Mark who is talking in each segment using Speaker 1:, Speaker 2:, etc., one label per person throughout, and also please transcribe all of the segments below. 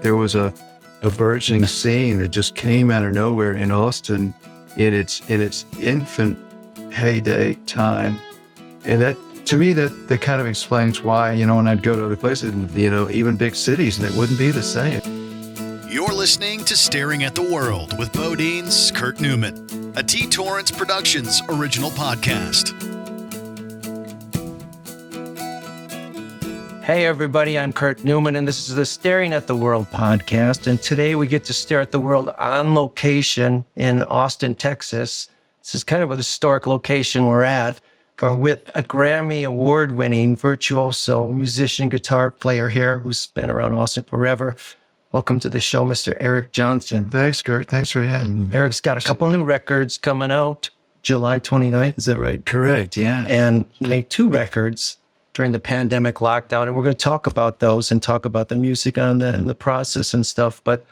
Speaker 1: There was a burgeoning scene that just came out of nowhere in Austin in its infant heyday time. And that, to me, that kind of explains why, when I'd go to other places, even big cities, and it wouldn't be the same.
Speaker 2: You're listening to Staring at the World with BoDeans, Kurt Newman, a T. Torrance Productions original podcast.
Speaker 3: Hey everybody, I'm Kurt Newman, and this is the Staring at the World podcast. And today we get to stare at the world on location in Austin, Texas. This is kind of a historic location we're at. We're with a Grammy award-winning virtuoso musician, guitar player here who's been around Austin forever. Welcome to the show, Mr. Eric Johnson.
Speaker 1: Thanks, Kurt. Thanks for having me.
Speaker 3: Eric's got a couple new records coming out July 29th. Is that right?
Speaker 1: Correct, yeah.
Speaker 3: And he made 2 records during the pandemic lockdown, and we're going to talk about those and talk about the music on that and the process and stuff. But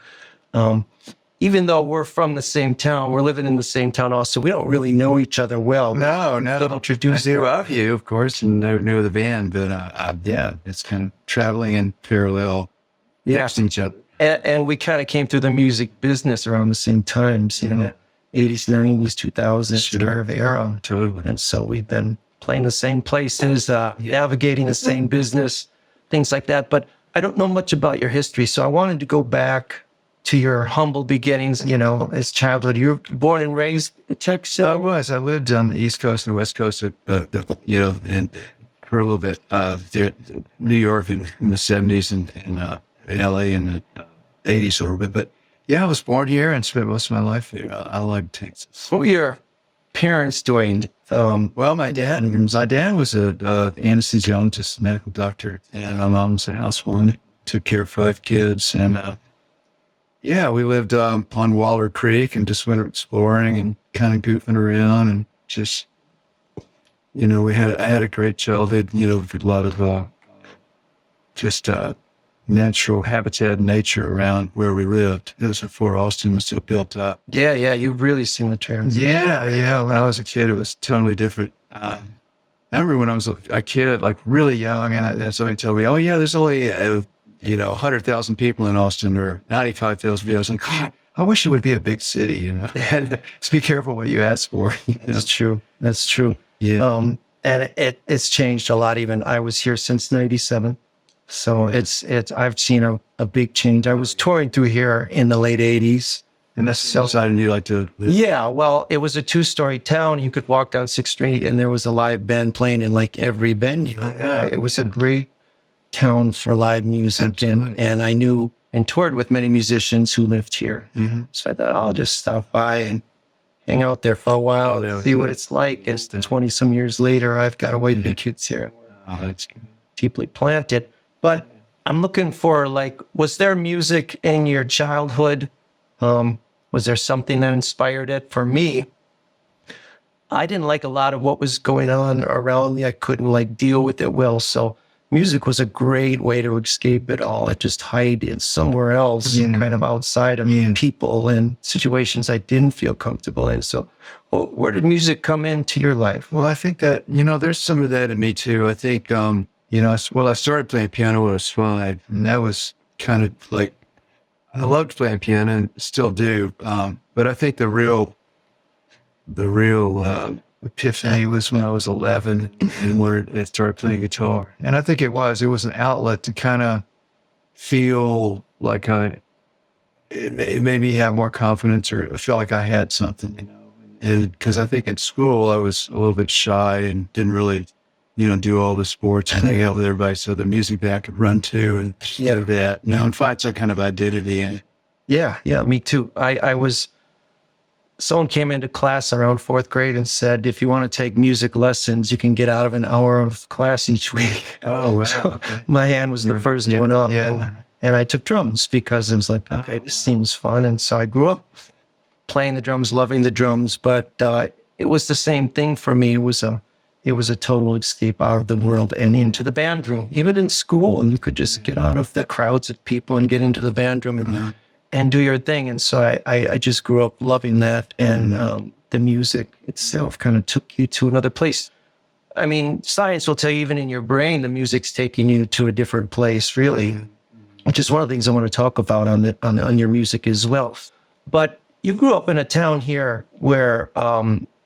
Speaker 3: even though we're from the same town, we're living in the same town also, we don't really know each other well.
Speaker 1: No,
Speaker 3: introduce
Speaker 1: I knew of you, of course, and I knew of the band, but yeah, it's kind of traveling in parallel next to each other.
Speaker 3: And we kind of came through the music business around the same times, 80s, 90s, 2000s,
Speaker 1: Sure.
Speaker 3: era.
Speaker 1: Totally.
Speaker 3: And so we've been playing the same places, navigating the same business, things like that. But I don't know much about your history, so I wanted to go back to your humble beginnings, as childhood. You were born and raised in Texas?
Speaker 1: I was. I lived on the East Coast and West Coast, and for a little bit, there, New York in the 70s and LA in the 80s a little bit. But yeah, I was born here and spent most of my life here. I like Texas.
Speaker 3: What were your parents doing?
Speaker 1: Well, my dad was a anesthesiologist, medical doctor, and my mom's a housewife, took care of 5 kids. And we lived on Waller Creek and just went exploring and kind of goofing around and just, I had a great childhood, with a lot of just natural habitat and nature around where we lived. It was before Austin was still built up.
Speaker 3: Yeah, you've really seen the transition.
Speaker 1: Yeah. When I was a kid, it was totally different. I remember when I was a kid, like really young, and somebody told me, "Oh yeah, there's only 100,000 people in Austin or 95,000 people." I was like, God, I wish it would be a big city. And just be careful what you ask for.
Speaker 3: That's true.
Speaker 1: Yeah.
Speaker 3: And it's changed a lot. Even I was here since '97. So it's I've seen a big change. I was touring through here in the late 80s.
Speaker 1: And that's the side you like to live?
Speaker 3: Yeah, well, it was a 2-story town. You could walk down 6th Street and there was a live band playing in like every venue. It was a great town for live music. And I knew and toured with many musicians who lived here.
Speaker 1: Mm-hmm.
Speaker 3: So I thought I'll just stop by and hang out there for a while, see what it's like. And 20 some years later, I've got a wife and kids here.
Speaker 1: Oh, that's good.
Speaker 3: Deeply planted. But I'm looking for, was there music in your childhood? Was there something that inspired it? For me, I didn't like a lot of what was going on around me. I couldn't deal with it well. So music was a great way to escape it all. I just hide in somewhere else, kind of outside of people and situations I didn't feel comfortable in. So where did music come into your life?
Speaker 1: Well, I think that, there's some of that in me too. I think, I started playing piano when I was 5, and that was kind of I loved playing piano and still do. But I think the real epiphany was when I was 11 and when I started playing guitar. And I think it was an outlet to kind of feel like it made me have more confidence, or I felt like I had something, And because I think in school I was a little bit shy and didn't really do all the sports and hang out with everybody. So the music that I could run to and that, and find some kind of identity in it.
Speaker 3: Yeah, me too. Someone came into class around 4th grade and said, if you want to take music lessons, you can get out of an hour of class each week.
Speaker 1: Oh, wow.
Speaker 3: So my hand was the first one up.
Speaker 1: Yeah.
Speaker 3: And I took drums because it was like, okay, this seems fun. And so I grew up playing the drums, loving the drums, but it was the same thing for me. It was a total escape out of the world and into the band room. Even in school, and you could just get out of the crowds of people and get into the band room and do your thing. And so I just grew up loving that. And the music itself kind of took you to another place. I mean, science will tell you even in your brain, the music's taking you to a different place, really, which is one of the things I want to talk about on your music as well. But you grew up in a town here where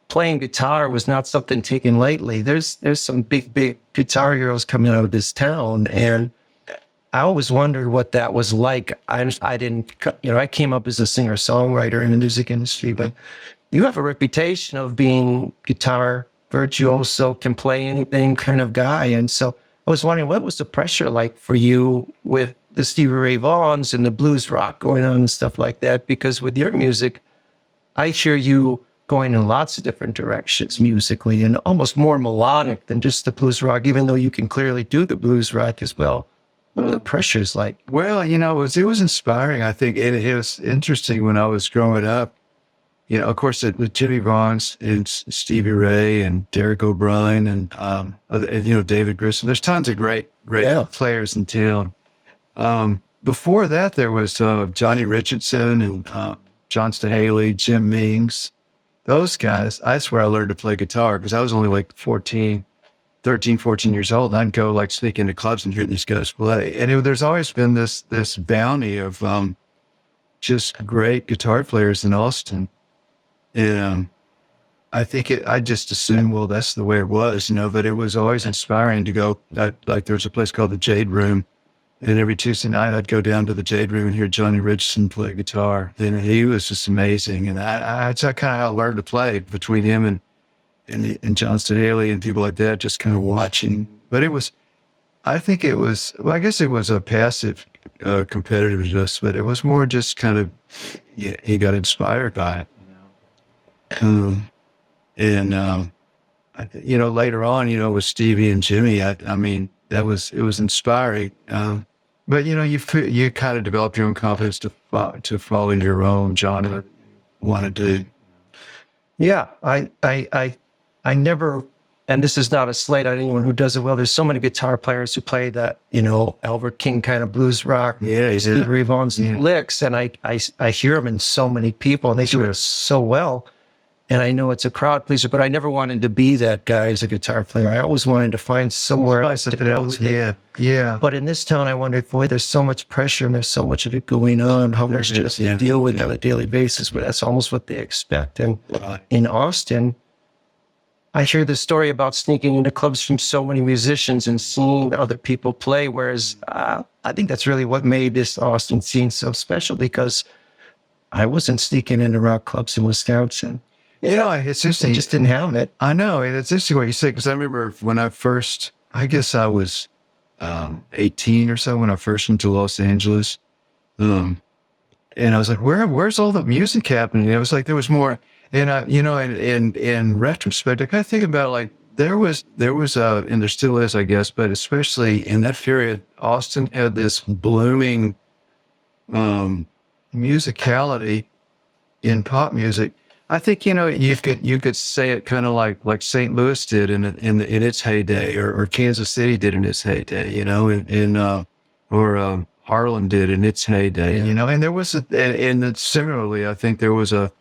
Speaker 3: playing guitar was not something taken lightly. There's some big guitar heroes coming out of this town, and I always wondered what that was like. I didn't, I came up as a singer-songwriter in the music industry, but you have a reputation of being guitar virtuoso, can play anything kind of guy. And so I was wondering, what was the pressure like for you with the Stevie Ray Vaughans and the blues rock going on and stuff like that? Because with your music, I hear you going in lots of different directions musically and almost more melodic than just the blues rock, even though you can clearly do the blues rock as well. What are the pressures like?
Speaker 1: Well, it was inspiring. I think it was interesting when I was growing up. Of course, with Jimmy Vaughns and Stevie Ray and Derek O'Brien and David Grissom. There's tons of great players in town. Before that, there was Johnny Richardson and John Stahaley, Jim Mings. Those guys, that's where I learned to play guitar because I was only like 13, 14 years old. And I'd go like sneak into clubs and hear these guys play. And there's always been this bounty of just great guitar players in Austin. And I think I just assumed, well, that's the way it was, but it was always inspiring to go. Like there was a place called the Jade Room. And every Tuesday night, I'd go down to the Jade Room and hear Johnny Richardson play guitar. And he was just amazing. And that's kind of how I learned to play between him and John Stahaley and people like that, just kind of watching. But I guess it was a passive competitiveness, but it was more just kind of, he got inspired by it. Later on, with Stevie and Jimmy, it was inspiring. But you kind of develop your own confidence to follow your own genre, want to do.
Speaker 3: Yeah, I never, and this is not a slight on anyone who does it well. There's so many guitar players who play that, Albert King kind of blues rock.
Speaker 1: Yeah,
Speaker 3: Stevie Ray Vaughan's licks, and I hear them in so many people, and they do it so well. And I know it's a crowd pleaser, but I never wanted to be that guy as a guitar player. I always wanted to find somewhere else.
Speaker 1: Yeah.
Speaker 3: But in this town, I wondered, boy, there's so much pressure and there's so much of it going on. How much just deal with it on a daily basis, but that's almost what they expect. And in Austin, I hear the story about sneaking into clubs from so many musicians and seeing other people play, whereas I think that's really what made this Austin scene so special, because I wasn't sneaking into rock clubs in Wisconsin.
Speaker 1: It's interesting.
Speaker 3: I just didn't have it.
Speaker 1: I know. And it's interesting what you say, because I remember when I guess I was 18 or so when I first went to Los Angeles. And I was like, where's all the music happening? And it was like there was more. And, in retrospect, I kind of think about like there was, and there still is, I guess, but especially in that period, Austin had this blooming musicality in pop music. I think, you could say it kind of like St. Louis did in its heyday, or Kansas City did in its heyday, or Harlem did in its heyday, and there was, and similarly, I think there was a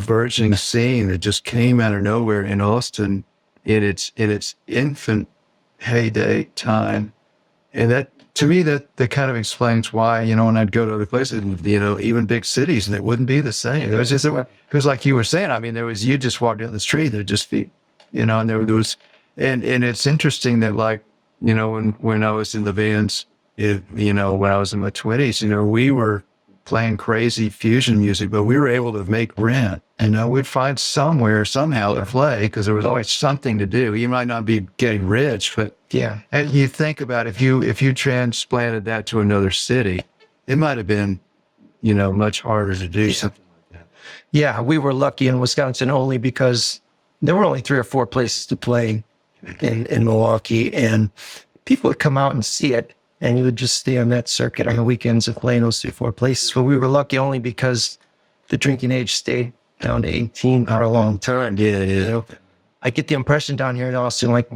Speaker 1: burgeoning scene that just came out of nowhere in Austin in its infant heyday time. And that, to me, that kind of explains why, when I'd go to other places, even big cities, and it wouldn't be the same. It was just, because like you were saying, you just walk down the street, there'd just be, and there was, and it's interesting that when I was in the bands, when I was in my 20s, we were playing crazy fusion music, but we were able to make rent. And we'd find somewhere, somehow to play, because there was always something to do. You might not be getting rich, but and you think about if you transplanted that to another city, it might have been, much harder to do something like that.
Speaker 3: Yeah, we were lucky in Wisconsin only because there were only 3 or 4 places to play in Milwaukee, and people would come out and see it, and you would just stay on that circuit on the weekends of playing those 3 or 4 places. But we were lucky only because the drinking age stayed down to 18 for a long time.
Speaker 1: Yeah.
Speaker 3: I get the impression down here in Austin, like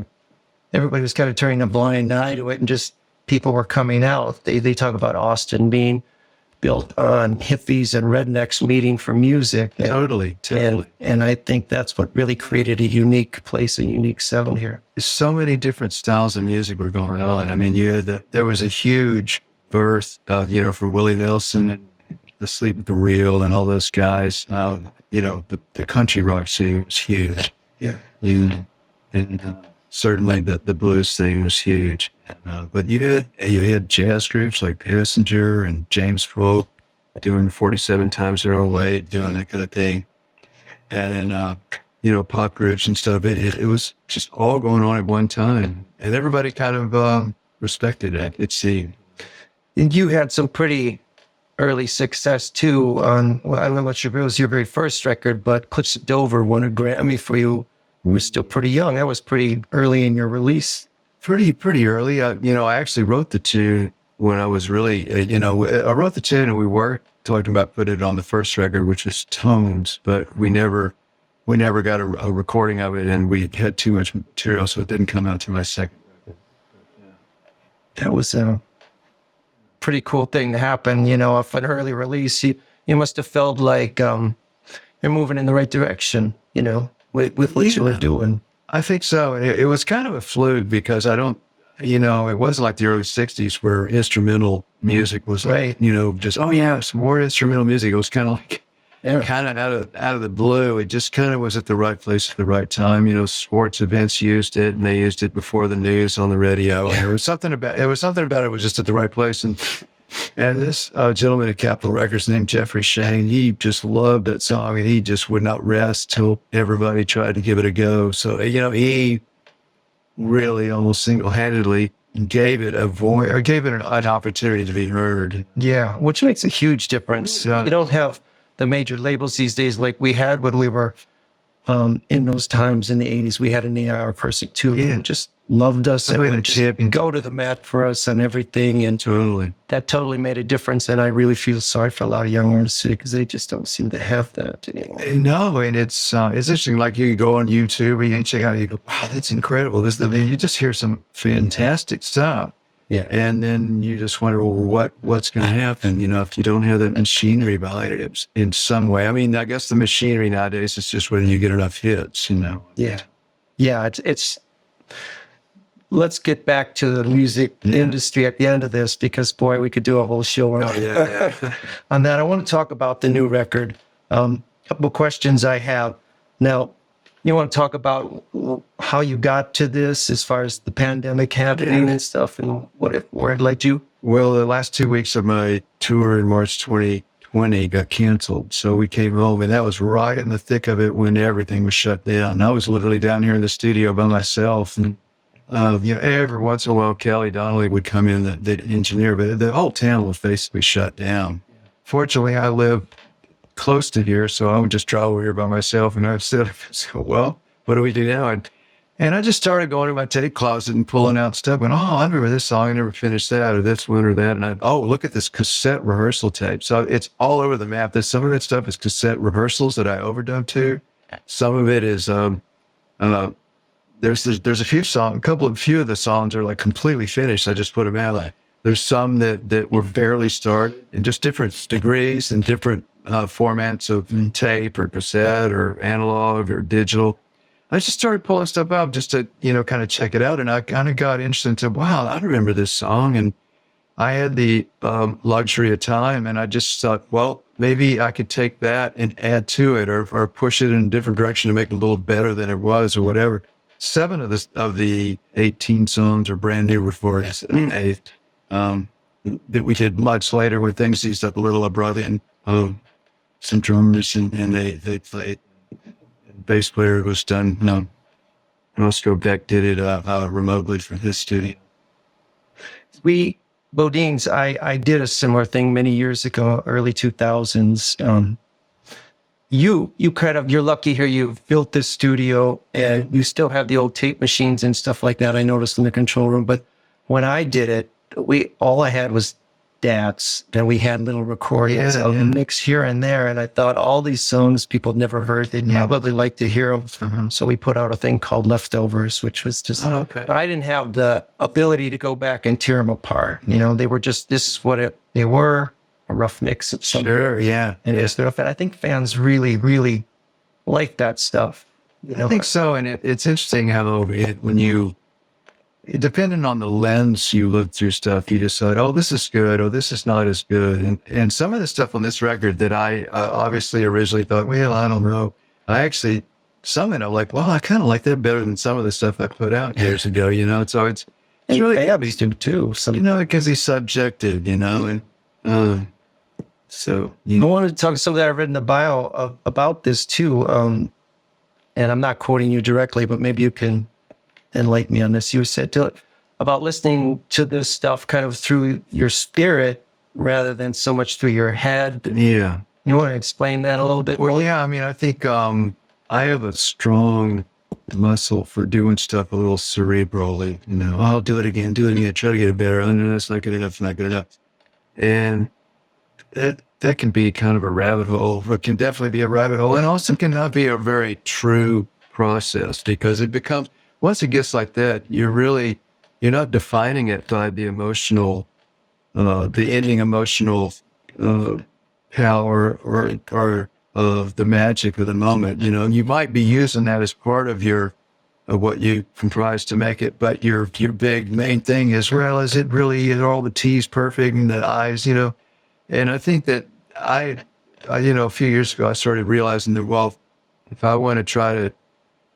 Speaker 3: everybody was kind of turning a blind eye to it, and just people were coming out. They talk about Austin being built on hippies and rednecks meeting for music.
Speaker 1: Totally.
Speaker 3: And I think that's what really created a unique place, a unique sound here.
Speaker 1: There's so many different styles of music were going on. I mean, there was a huge birth, for Willie Nelson and the Sleep at the Reel and all those guys. The country rock scene was huge.
Speaker 3: Yeah.
Speaker 1: And certainly the blues thing was huge. But you had jazz groups like Passenger and James Folk doing 47 times their own weight, doing that kind of thing. And then, pop groups and stuff. It was just all going on at one time. And everybody kind of respected it, it seemed.
Speaker 3: And you had some pretty early success too on, I don't know what it was your very first record, but Cliffs of Dover won a Grammy for you. You were still pretty young. That was pretty early in your release.
Speaker 1: Pretty early. I actually wrote the tune when I was really, I wrote the tune and we were talking about putting it on the first record, which was Tones, but we never got a recording of it, and we had too much material, so it didn't come out to my second record.
Speaker 3: That was a pretty cool thing to happen, off an early release. You must have felt like you're moving in the right direction, with what you were doing.
Speaker 1: I think so. It was kind of a fluke because it wasn't like the early 60s where instrumental music was
Speaker 3: right.
Speaker 1: Just, some more instrumental music. It was kind of like, kind of out of the blue. It just kind of was at the right place at the right time. Sports events used it, and they used it before the news on the radio. And there was something about it was just at the right place. And this gentleman at Capitol Records named Jeffrey Shane, he just loved that song, and he just would not rest till everybody tried to give it a go. So, he really almost single-handedly gave it a voice, or gave it an opportunity to be heard.
Speaker 3: Yeah, which makes a huge difference. You don't have the major labels these days like we had when we were in those times in the 80s. We had an AR person too, who just loved us and would just go to the mat for us and everything. And that totally made a difference. And I really feel sorry for a lot of young artists because they just don't seem to have that anymore.
Speaker 1: No, and it's interesting. Like you go on YouTube and you check out, you go, wow, that's incredible. You just hear some fantastic stuff.
Speaker 3: Yeah.
Speaker 1: And then you just wonder, well, what's going to happen? If you don't have that machinery behind it in some way. I mean, I guess the machinery nowadays is just when you get enough hits,
Speaker 3: Yeah. Yeah. It's let's get back to the music industry at the end of this, because boy, we could do a whole show on that. I want to talk about the new record. Couple of questions I have. Now, you want to talk about how you got to this as far as the pandemic happening and stuff, and where it led you?
Speaker 1: Well, the last 2 weeks of my tour in March 2020 got canceled. So we came home, and that was right in the thick of it when everything was shut down. I was literally down here in the studio by myself. And, every once in a while, Kelly Donnelly would come in, the engineer, but the whole town was basically shut down. Fortunately, I live close to here, so I would just drive over here by myself, and I said, well, what do we do now? And I just started going to my tape closet and pulling out stuff, and I remember this song, I never finished that, or this one or that, and look at this cassette rehearsal tape. So it's all over the map. Some of that stuff is cassette rehearsals that I overdubbed to. Some of it is, there's a few of the songs are like completely finished. I just put them out. There's some that were barely started in just different degrees and different formats of tape or cassette or analog or digital. I just started pulling stuff up just to, kind of check it out. And I kind of got interested into, wow, I remember this song. And I had the luxury of time, and I just thought, well, maybe I could take that and add to it or push it in a different direction to make it a little better than it was or whatever. 7 of the 18 songs are brand new recordings that we did much later when things eased up a little. I brought in some drummers and they played. The bass player was done. Roscoe Beck did it remotely from his studio.
Speaker 3: BoDeans, I did a similar thing many years ago, early 2000s. You're lucky here. You've built this studio and you still have the old tape machines and stuff like that. I noticed in the control room, but when I did it, all I had was DATs, and we had little recordings of a mix here and there. And I thought all these songs people had never heard, they'd probably like to hear them. Mm-hmm. So we put out a thing called Leftovers, which was just, but I didn't have the ability to go back and tear them apart. They were just, this is what they were. a rough mix of some
Speaker 1: Sure, yeah.
Speaker 3: and stuff. And I think fans really, really like that stuff.
Speaker 1: I think so. And it's interesting how depending on the lens you look through stuff, you decide, oh, this is good, or this is not as good. And some of the stuff on this record that I obviously originally thought, well, I don't know. Some of it I'm like, well, I kind of like that better than some of the stuff I put out years ago, So it's really,
Speaker 3: fans do too.
Speaker 1: because he's subjective, and so,
Speaker 3: I wanted to talk some that I've read in the bio about this too. And I'm not quoting you directly, but maybe you can enlighten me on this. You said about listening to this stuff kind of through your spirit rather than so much through your head.
Speaker 1: Yeah.
Speaker 3: You want to explain that a little bit?
Speaker 1: Well, yeah, I think I have a strong muscle for doing stuff a little cerebrally. I'll do it again, try to get it better. And then it's not good enough, not good enough. And that can be kind of a rabbit hole. It can definitely be a rabbit hole, and also cannot be a very true process, because it becomes, once it gets like that, you're not defining it by the emotional, the ending emotional power or of the magic of the moment. You might be using that as part of what you comprise to make it, but your big main thing is, well, is it really, are all the T's perfect and the I's, And I think that I a few years ago, I started realizing that, well, if I want to try to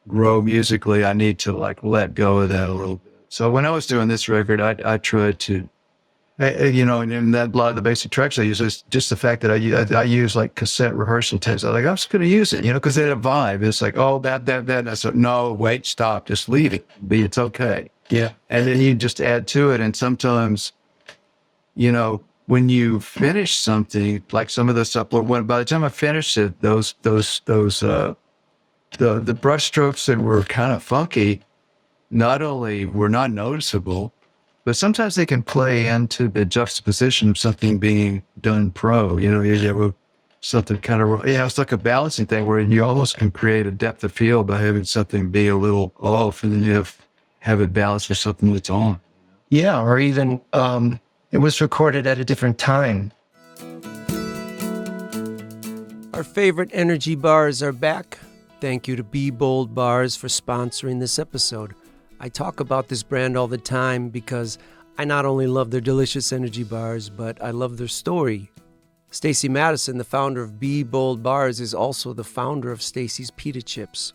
Speaker 1: grow musically, I need to let go of that a little bit. So when I was doing this record, I tried to, and that a lot of the basic tracks I use is just the fact that I use cassette rehearsal tapes. I'm just going to use it, because they had a vibe. It's like, oh, that. And I said, no, wait, stop, just leave it. It's okay.
Speaker 3: Yeah.
Speaker 1: And then you just add to it. And sometimes, when you finish something, like some of the stuff, by the time I finished it, the brush strokes that were kind of funky, not only were not noticeable, but sometimes they can play into the juxtaposition of something being done pro. You have something kind of, it's like a balancing thing where you almost can create a depth of field by having something be a little off, and then you have it balanced with something that's on.
Speaker 3: Yeah, or even it was recorded at a different time.
Speaker 4: Our favorite energy bars are back. Thank you to Be Bold Bars for sponsoring this episode. I talk about this brand all the time because I not only love their delicious energy bars, but I love their story. Stacy Madison, the founder of Be Bold Bars, is also the founder of Stacy's Pita Chips.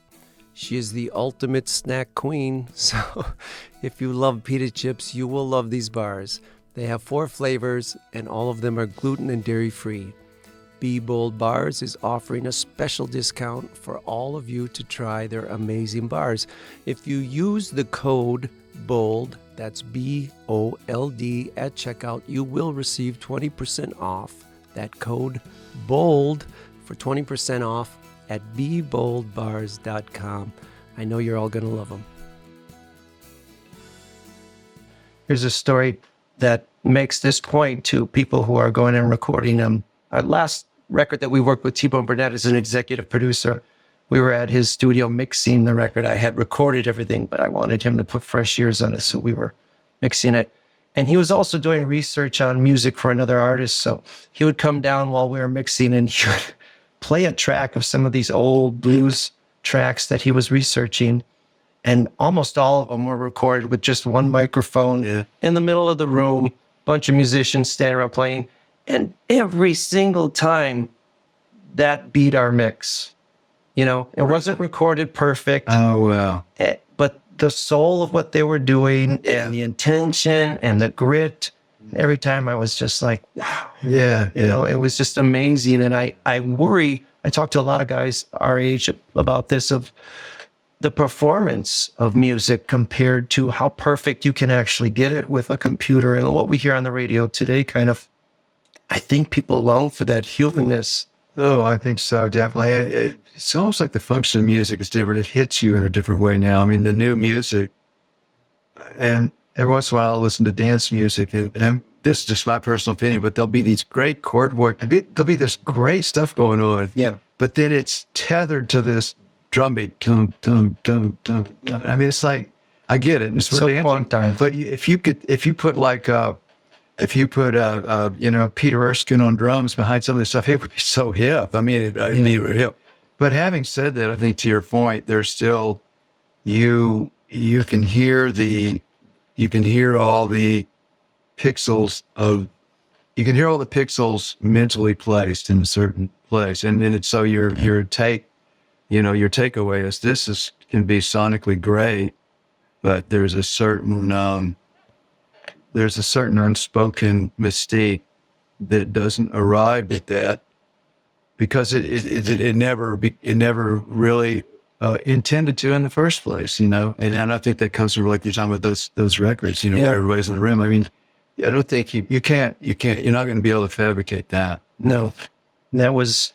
Speaker 4: She is the ultimate snack queen, so if you love pita chips, you will love these bars. They have 4 flavors, and all of them are gluten and dairy-free. Be Bold Bars is offering a special discount for all of you to try their amazing bars. If you use the code BOLD, that's B-O-L-D, at checkout, you will receive 20% off. That code BOLD for 20% off at BeBoldBars.com. I know you're all going to love them.
Speaker 3: Here's a story that makes this point to people who are going and recording them. Our last record that we worked with T-Bone Burnett as an executive producer, we were at his studio mixing the record. I had recorded everything, but I wanted him to put fresh ears on it, so we were mixing it. And he was also doing research on music for another artist, so he would come down while we were mixing and he would play a track of some of these old blues tracks that he was researching. And almost all of them were recorded with just one microphone in the middle of the room, bunch of musicians standing around playing. And every single time that beat our mix, it wasn't recorded perfect.
Speaker 1: Oh, wow.
Speaker 3: But the soul of what they were doing and the intention and the grit, every time I was just like, wow.
Speaker 1: Yeah.
Speaker 3: It was just amazing. And I worry, I talk to a lot of guys our age about this, of the performance of music compared to how perfect you can actually get it with a computer. And what we hear on the radio today I think people long for that humanness.
Speaker 1: Oh, I think so, definitely. It's almost like the function of music is different. It hits you in a different way now. I mean, the new music, and every once in a while I'll listen to dance music, and this is just my personal opinion, but there'll be these great chord work. There'll be this great stuff going on.
Speaker 3: Yeah.
Speaker 1: But then it's tethered to this drum beat. Dum, dum, dum, dum. I mean, it's like, I get it. It's
Speaker 3: so
Speaker 1: really
Speaker 3: long time.
Speaker 1: But if you put if you put Peter Erskine on drums behind some of this stuff, it would be so hip. I mean, it would hip. But having said that, I think to your point, there's still you can hear all the pixels mentally placed in a certain place, and then it's so your takeaway is can be sonically great, but there's a certain unspoken mystique that doesn't arrive at that because it never really intended to in the first place, and I think that comes from like you're talking about those records, where everybody's in the room. I mean, I don't think you're not going to be able to fabricate that.
Speaker 3: No, it's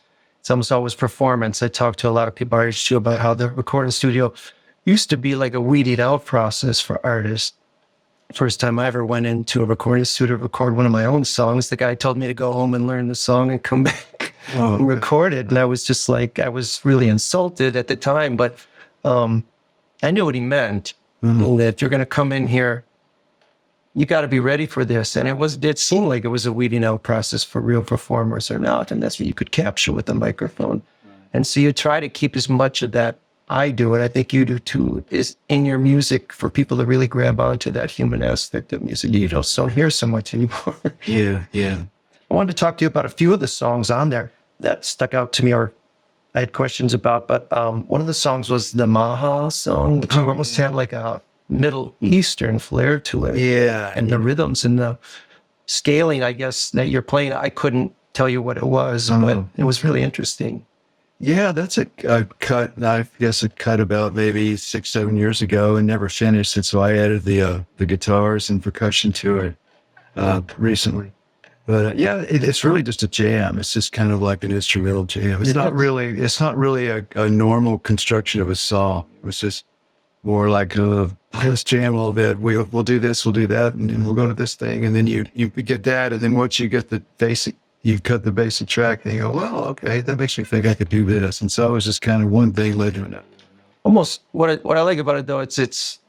Speaker 3: almost always performance. I talked to a lot of people our age too about how the recording studio used to be like a weeded out process for artists. First time I ever went into a recording studio to record one of my own songs, the guy told me to go home and learn the song and come back and record it. And I was just like, I was really insulted at the time, but I knew what he meant. Mm-hmm. That if you're going to come in here, you got to be ready for this. And it seemed like it was a weeding out process for real performers or not. And that's what you could capture with a microphone. Right. And so you try to keep as much of that. I do, and I think you do too, is in your music for people to really grab onto that human aspect of music. You don't hear so much anymore.
Speaker 1: Yeah.
Speaker 3: I wanted to talk to you about a few of the songs on there that stuck out to me or I had questions about, but one of the songs was the Maha song, which almost had like a Middle Eastern flair to it.
Speaker 1: Yeah.
Speaker 3: And the rhythms and the scaling, I guess, that you're playing, I couldn't tell you what it was, but it was really interesting.
Speaker 1: Yeah, that's a cut. I guess a cut about maybe 6-7 years ago and never finished it. So I added the guitars and percussion to it recently. But it's really just a jam. It's just kind of like an instrumental jam. It's not really a normal construction of a song. It was just more like let's jam a little bit. We'll do this, we'll do that, and then we'll go to this thing, and then you get that, and then once you get the basic. You cut the basic track and you go, well, okay, that makes me think I could do this. And so it was just kind of one thing led to another.
Speaker 3: Almost what I like about it though, it's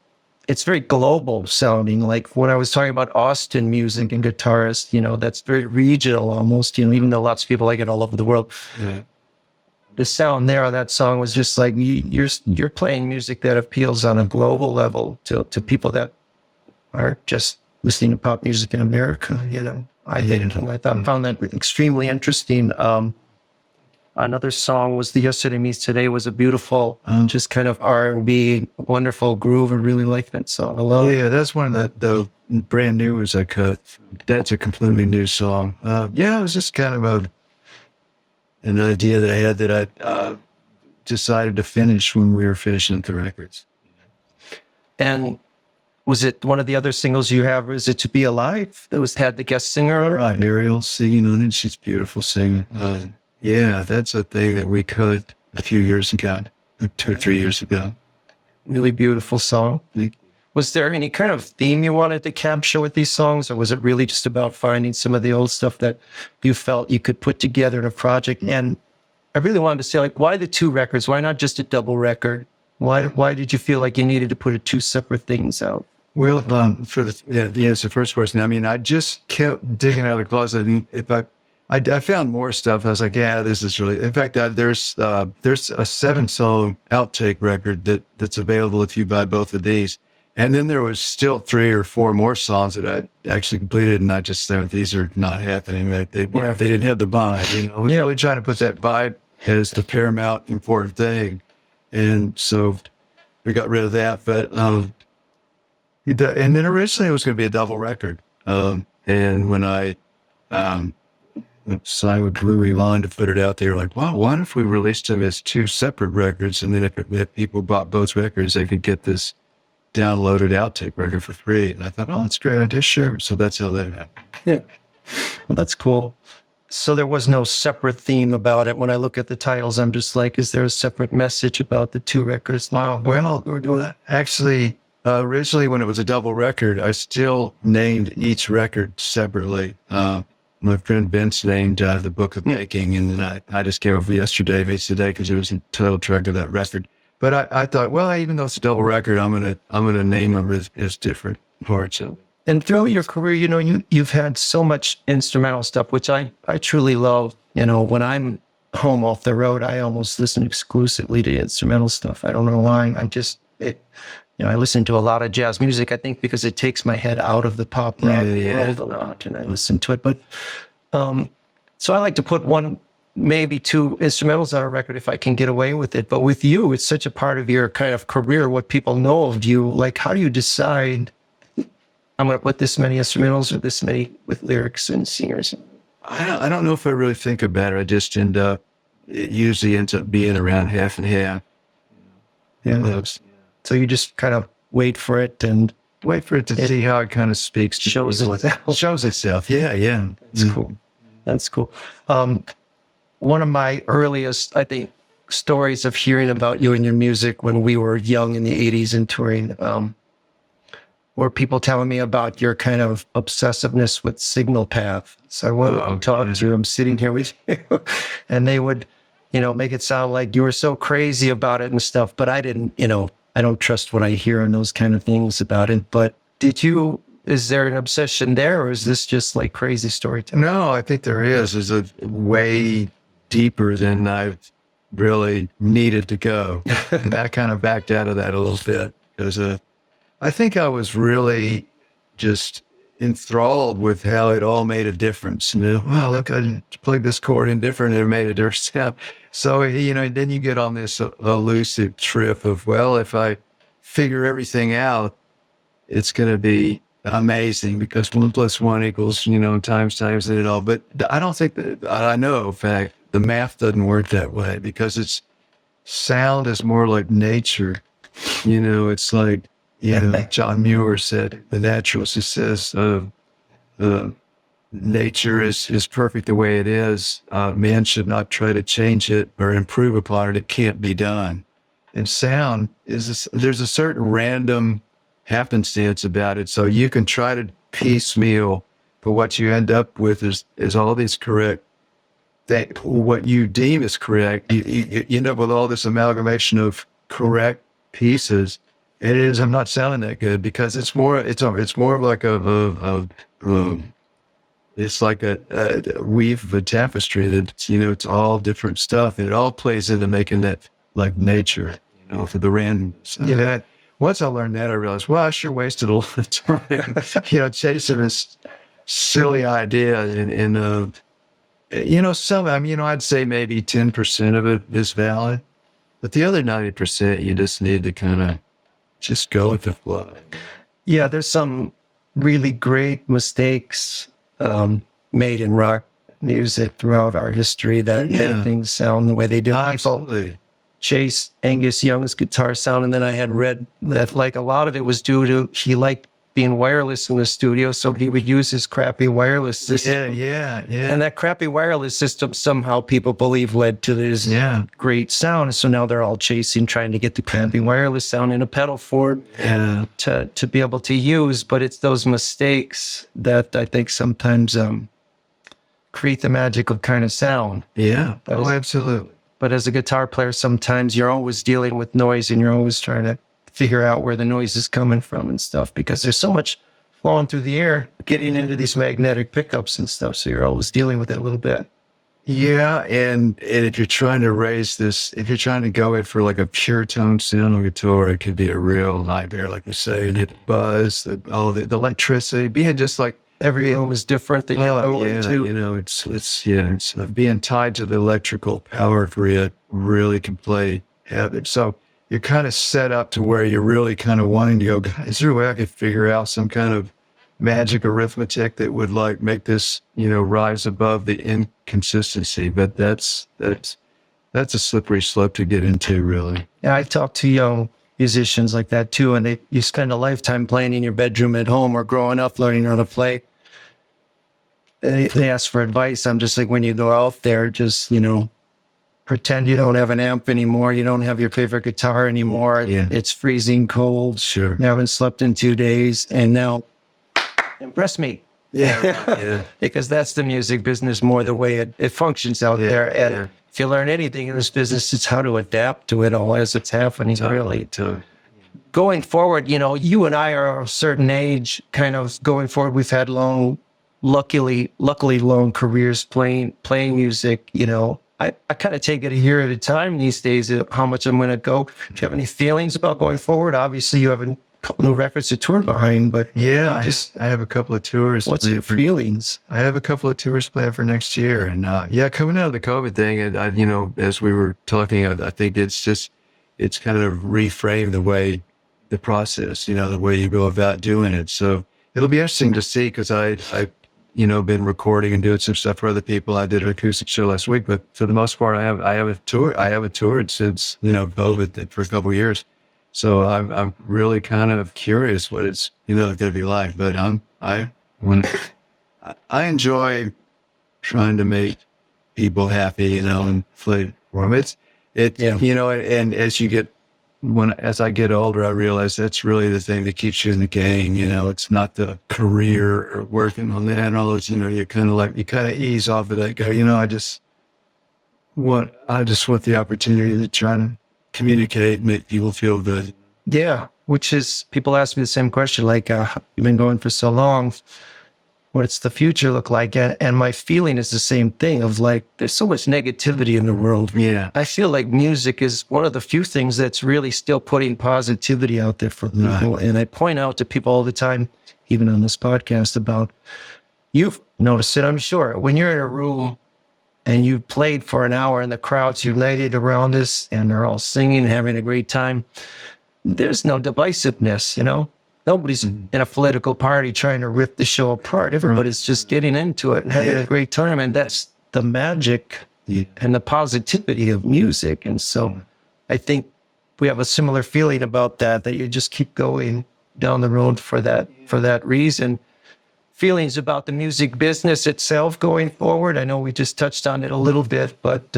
Speaker 3: very global sounding. Like when I was talking about Austin music and guitarists, that's very regional almost, even though lots of people like it all over the world. Yeah. The sound there on that song was just like you're playing music that appeals on a global level to people that are just listening to pop music in America, I found that extremely interesting. Another song was the Yesterday Meets Today was a beautiful, just kind of R&B, wonderful groove. I really like that song. I love it.
Speaker 1: Yeah, that's one of the brand new ones I cut. That's a completely new song. It was just kind of an idea that I had that I decided to finish when we were finishing the records.
Speaker 3: And was it one of the other singles you have, or is it To Be Alive that had the guest singer?
Speaker 1: Right, Ariel singing on it. She's beautiful singing. That's a thing that we cut a few years ago, 2 or 3 years ago.
Speaker 3: Really beautiful song. Was there any kind of theme you wanted to capture with these songs, or was it really just about finding some of the old stuff that you felt you could put together in a project? And I really wanted to say, why the 2 records? Why not just a double record? Why did you feel like you needed to put 2 separate things out?
Speaker 1: Well, for the answer, the first question, I mean, I just kept digging out of the closet, and I found more stuff. I was like, this is really. In fact, there's a 7-song outtake record that's available if you buy both of these, and then there was still 3 or 4 more songs that I actually completed, and I just said these are not happening. They didn't have the vibe, We're trying to put that vibe as the paramount important thing, and so we got rid of that, but. And then originally it was going to be a double record. And when I signed with Blue Rewind to put it out, they were like, wow, why if we released them as 2 separate records? And then if people bought both records, they could get this downloaded outtake record for free. And I thought, that's a great idea, sure. So that's how that happened.
Speaker 3: Yeah. Well, that's cool. So there was no separate theme about it. When I look at the titles, I'm just like, is there a separate message about the 2 records?
Speaker 1: Well, we're doing that. Actually, originally, when it was a double record, I still named each record separately. My friend Vince named The Book of Making, and then I just came up with Yesterday Meets Today because it was a title track of that record. But I thought, even though it's a double record, I'm gonna name them as different parts of it.
Speaker 3: And throughout your career, you've had so much instrumental stuff, which I truly love. When I'm home off the road, I almost listen exclusively to instrumental stuff. I don't know why. I listen to a lot of jazz music, I think, because it takes my head out of the pop rock world a lot, and I listen to it. But so I like to put one, maybe two instrumentals on a record if I can get away with it. But with you, it's such a part of your kind of career, what people know of you. Like, how do you decide I'm going to put this many instrumentals or this many with lyrics and singers?
Speaker 1: I don't know if I really think about it. I just it usually ends up being around half and half.
Speaker 3: Yeah. So you just kind of wait for it and
Speaker 1: wait for it to see how it kind of speaks.
Speaker 3: Shows itself.
Speaker 1: Shows itself. Yeah.
Speaker 3: That's cool. That's cool. One of my earliest, I think, stories of hearing about you and your music when we were young in the 80s and touring, were people telling me about your kind of obsessiveness with signal path. So I went to talk to you. I'm sitting here with you, and they would, make it sound like you were so crazy about it and stuff. But I didn't, I don't trust what I hear and those kind of things about it. But is there an obsession there, or is this just like crazy storytelling?
Speaker 1: No, I think there is. There's a way deeper than I've really needed to go. And I kind of backed out of that a little bit because I think I was really just enthralled with how it all made a difference. Wow, look, I played this chord indifferent and it made a difference. So, then you get on this elusive trip of, well, if I figure everything out, it's going to be amazing because 1 + 1 = times and it all. But I don't think that, I know, in fact, the math doesn't work that way because sound is more like nature. It's like, John Muir said, the naturalist, he says, nature is perfect the way it is. Man should not try to change it or improve upon it. It can't be done. And sound there's a certain random happenstance about it. So you can try to piecemeal, but what you end up with is all these correct, what you deem is correct. You end up with all this amalgamation of correct pieces. It is. I'm not sounding that good because it's more of like it's like a weave of a tapestry that, it's all different stuff and it all plays into making that like nature, for the random. Once I learned that, I realized, well, I sure wasted a lot of time, chasing this silly idea. And I'd say maybe 10% of it is valid, but the other 90%, you just need to kind of just go with the flow.
Speaker 3: Yeah, there's some really great mistakes made in rock music throughout our history that made things sound the way they do.
Speaker 1: Absolutely.
Speaker 3: Chase Angus Young's guitar sound, and then I had read that like a lot of it was due to he liked being wireless in the studio, so he would use his crappy wireless system.
Speaker 1: Yeah.
Speaker 3: And that crappy wireless system somehow people believe led to this great sound. So now they're all trying to get the crappy wireless sound in a pedal form to be able to use. But it's those mistakes that I think sometimes create the magical kind of sound.
Speaker 1: Yeah. Absolutely.
Speaker 3: But as a guitar player, sometimes you're always dealing with noise and you're always trying to figure out where the noise is coming from and stuff, because there's so much flowing through the air, getting into these magnetic pickups and stuff. So you're always dealing with it a little bit.
Speaker 1: Yeah. And if you're trying to if you're trying to go in for like a pure tone sound on guitar, it could be a real nightmare, like you say, and hit the buzz, the electricity, being just like,
Speaker 3: every room is different.
Speaker 1: It's being tied to the electrical power grid really can play havoc. So you're kind of set up to where you're really kind of wanting to go, is there a way I could figure out some kind of magic arithmetic that would like make this, rise above the inconsistency? But that's a slippery slope to get into, really.
Speaker 3: Yeah, I talk to young musicians like that too, and you spend a lifetime playing in your bedroom at home or growing up learning how to play. They ask for advice. I'm just like, when you go out there, just, pretend you don't have an amp anymore. You don't have your favorite guitar anymore.
Speaker 1: Yeah.
Speaker 3: It's freezing cold.
Speaker 1: Sure.
Speaker 3: You haven't slept in 2 days. And now impress me.
Speaker 1: Yeah.
Speaker 3: Because that's the music business more the way it functions out there. And if you learn anything in this business, it's how to adapt to it all as it's happening, really. going forward, you know, you and I are a certain age, kind of going forward. We've had luckily long careers playing music. You know, I kind of take it a year at a time these days, how much I'm going to go. Do you have any feelings about going forward? Obviously, you have a couple new records to tour behind, but
Speaker 1: Yeah, I have a couple of tours.
Speaker 3: what's your feelings?
Speaker 1: I have a couple of tours planned for next year, and yeah, coming out of the COVID thing, and you know, as we were talking, I think it's kind of reframed the process, you know, the way you go about doing it. So it'll be interesting to see, because I you know, been recording and doing some stuff for other people. I did an acoustic show last week, but for the most part, I haven't toured since, you know, COVID for a couple of years. So I'm really kind of curious what it's, you know, going to be like. But I enjoy trying to make people happy, you know, and play for them. You know, and as I get older, I realize that's really the thing that keeps you in the game. You know, it's not the career or working on that and all those, you know, you kind of ease off of that, go, you know, I just want the opportunity to try to communicate, make people feel good.
Speaker 3: Yeah, which is, people ask me the same question, like, you've been going for so long, what's the future look like? And my feeling is the same thing of like, there's so much negativity in the world.
Speaker 1: Yeah.
Speaker 3: I feel like music is one of the few things that's really still putting positivity out there for people. And I point out to people all the time, even on this podcast, about, you've noticed it, I'm sure, when you're in a room and you played for an hour and the crowd's united around us and they're all singing, having a great time, there's no divisiveness, you know? Nobody's in a political party trying to rip the show apart. Everybody's just getting into it and having a great time. And that's the magic and the positivity of music. And so I think we have a similar feeling about that you just keep going down the road for that reason. Feelings about the music business itself going forward. I know we just touched on it a little bit, but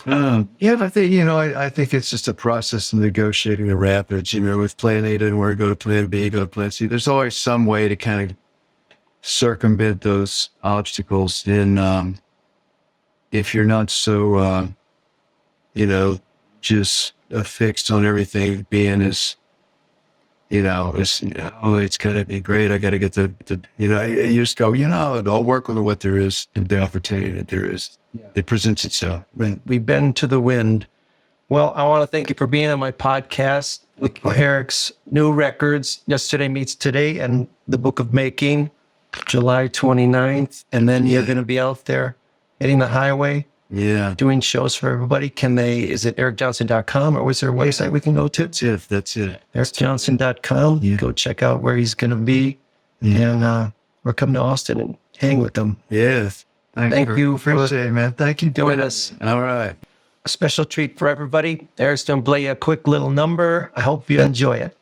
Speaker 1: yeah, I think, you know, I think it's just a process of negotiating the rapids, you know, with plan A didn't work, go to plan B, go to plan C. There's always some way to kind of circumvent those obstacles. And if you're not so, you know, just fixed on everything being as, you know, it's going to be great. I got to get the, you know, you just go, you know, I'll work with what there is, the opportunity that there is. It presents itself.
Speaker 3: We bend to the wind. Well, I want to thank you for being on my podcast with Eric's new records, Yesterday Meets Today, and The Book of Making, July 29th. And then you're going to be out there hitting the highway.
Speaker 1: Yeah.
Speaker 3: Doing shows for everybody. Is it ericjohnson.com, or was there a website we can go to?
Speaker 1: That's it.
Speaker 3: ericjohnson.com.
Speaker 1: Yeah.
Speaker 3: Go check out where he's going to be. Yeah. And we're coming to Austin and hang with him.
Speaker 1: Yes.
Speaker 3: Thank you for
Speaker 1: saying, man. Thank you for
Speaker 3: doing us.
Speaker 1: All right.
Speaker 3: A special treat for everybody. Eric's going to play a quick little number. I hope you enjoy it.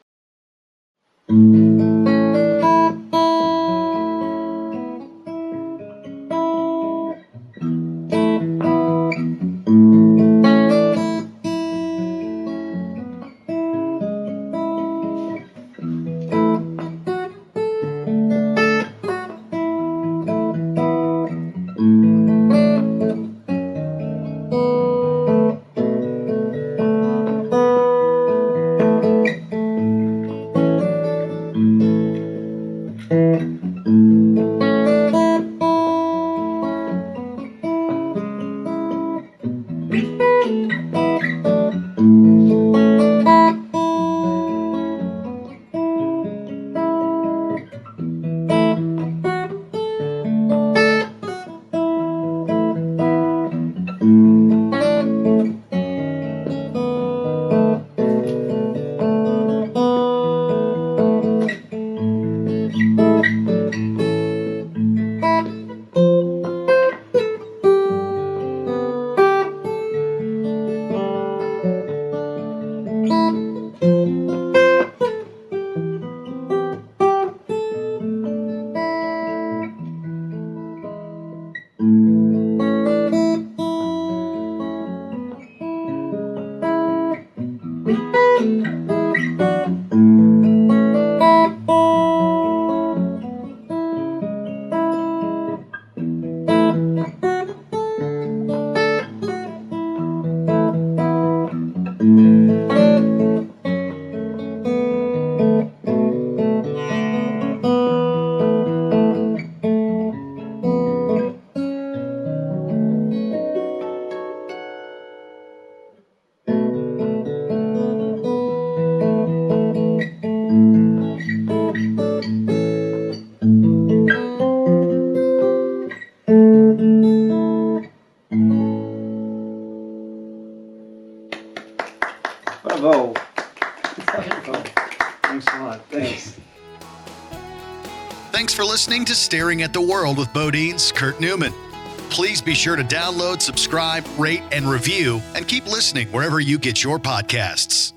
Speaker 1: Bravo. Thanks a lot. Thanks.
Speaker 2: Thanks for listening to Staring at the World with BoDeans, Kurt Newman. Please be sure to download, subscribe, rate, and review, and keep listening wherever you get your podcasts.